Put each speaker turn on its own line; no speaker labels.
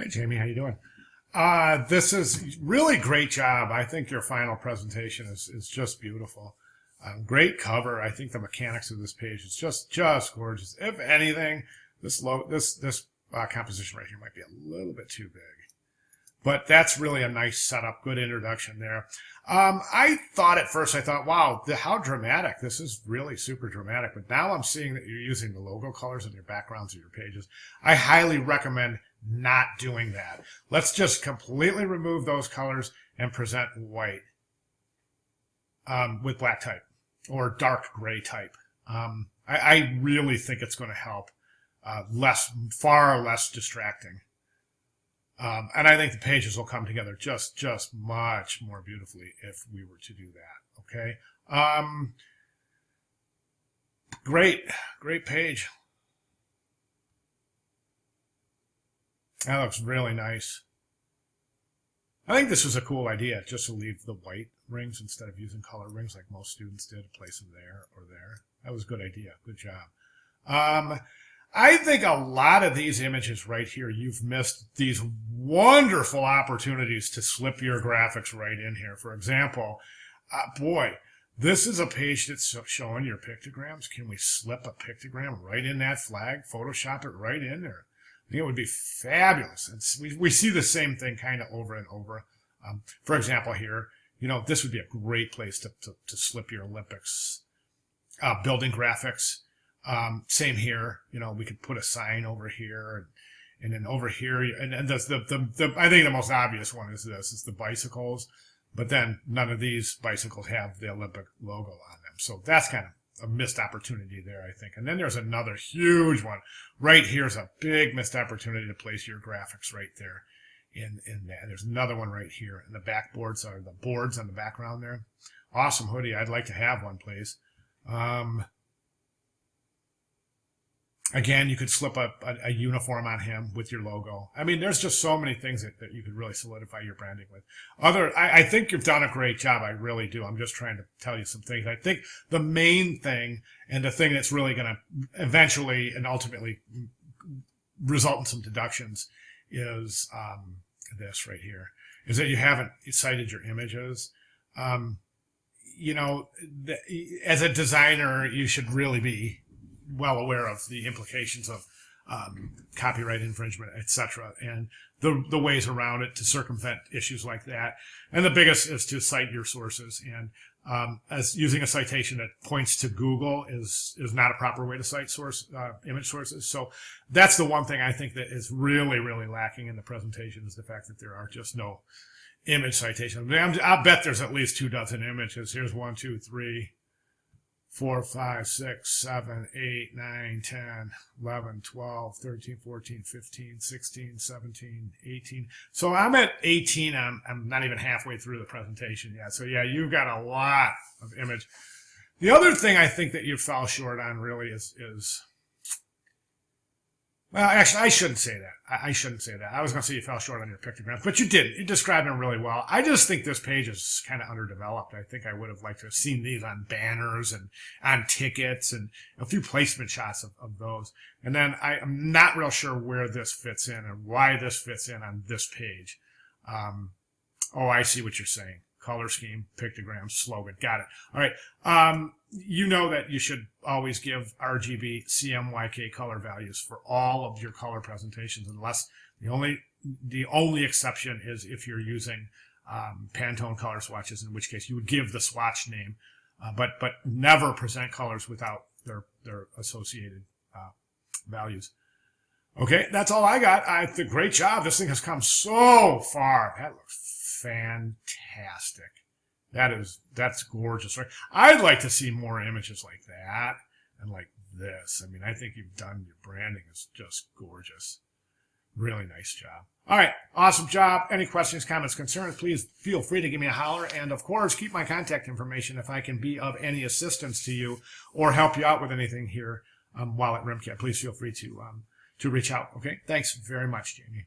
Hi, Jamie. How you doing? This is really great job. I think your final presentation is just beautiful. Great cover. I think the mechanics of this page is just gorgeous. If anything, this composition right here might be a little bit too big, but that's really a nice setup. Good introduction there. I thought at first, I thought, wow, how dramatic. This is really super dramatic. But now I'm seeing that you're using the logo colors in your backgrounds of your pages. I highly recommend not doing that. Let's just completely remove those colors and present white with black type or dark gray type. I really think it's going to help. Far less distracting. And I think the pages will come together just much more beautifully if we were to do that. Okay. Great page. That looks really nice. I think this was a cool idea, just to leave the white rings instead of using color rings like most students did, place them there or there. That was a good idea. Good job. I think a lot of these images right here, you've missed these wonderful opportunities to slip your graphics right in here. For example, boy, this is a page that's showing your pictograms. Can we slip a pictogram right in that flag? Photoshop it right in there. I think it would be fabulous. And we see the same thing kind of over and over. For example, here, this would be a great place to slip your Olympics building graphics. Same here, we could put a sign over here and then over here. And I think the most obvious one is the bicycles, but then none of these bicycles have the Olympic logo on them. So that's kind of a missed opportunity there, I think. And then there's another huge one right here is a big missed opportunity to place your graphics right there in that. There's another one right here. And the backboards are the boards on the background there. Awesome hoodie. I'd like to have one, please. Again, you could slip a uniform on him with your logo. I mean, there's just so many things that you could really solidify your branding with. I think you've done a great job. I really do. I'm just trying to tell you some things. I think the main thing and the thing that's really going to eventually and ultimately result in some deductions is this right here, is that you haven't cited your images. As a designer, you should really be well aware of the implications of copyright infringement, etc., and the ways around it to circumvent issues like that. And the biggest is to cite your sources. And as using a citation that points to Google is not a proper way to cite image sources. So that's the one thing I think that is really, really lacking in the presentation, is the fact that there are just no image citations. I'll bet there's at least 24 images. Here's 1, 2, 3, 4, 5, 6, 7, 8, 9, 10, 11, 12, 13, 14, 15, 16, 17, 18. So I'm at 18. I'm not even halfway through the presentation yet. So yeah, you've got a lot of image. The other thing I think that you fell short on really is well, actually, I shouldn't say that. I shouldn't say that. I was going to say you fell short on your pictograms, but you didn't. You described them really well. I just think this page is kind of underdeveloped. I think I would have liked to have seen these on banners and on tickets and a few placement shots of those. And then I'm not real sure where this fits in and why this fits in on this page. I see what you're saying. Color scheme, pictograms, slogan. Got it. All right. You know that you should always give RGB CMYK color values for all of your color presentations, unless the only exception is if you're using Pantone color swatches, in which case you would give the swatch name, but never present colors without their associated values. Okay, that's all I got. Great job. This thing has come so far. That looks fantastic. That's gorgeous, right? I'd like to see more images like that and like this. I mean, I think your branding is just gorgeous. Really nice job. All right, awesome job. Any questions, comments, concerns, please feel free to give me a holler. And of course, keep my contact information if I can be of any assistance to you or help you out with anything here while at RimCAD. Please feel free to reach out. Okay, thanks very much, Jamie.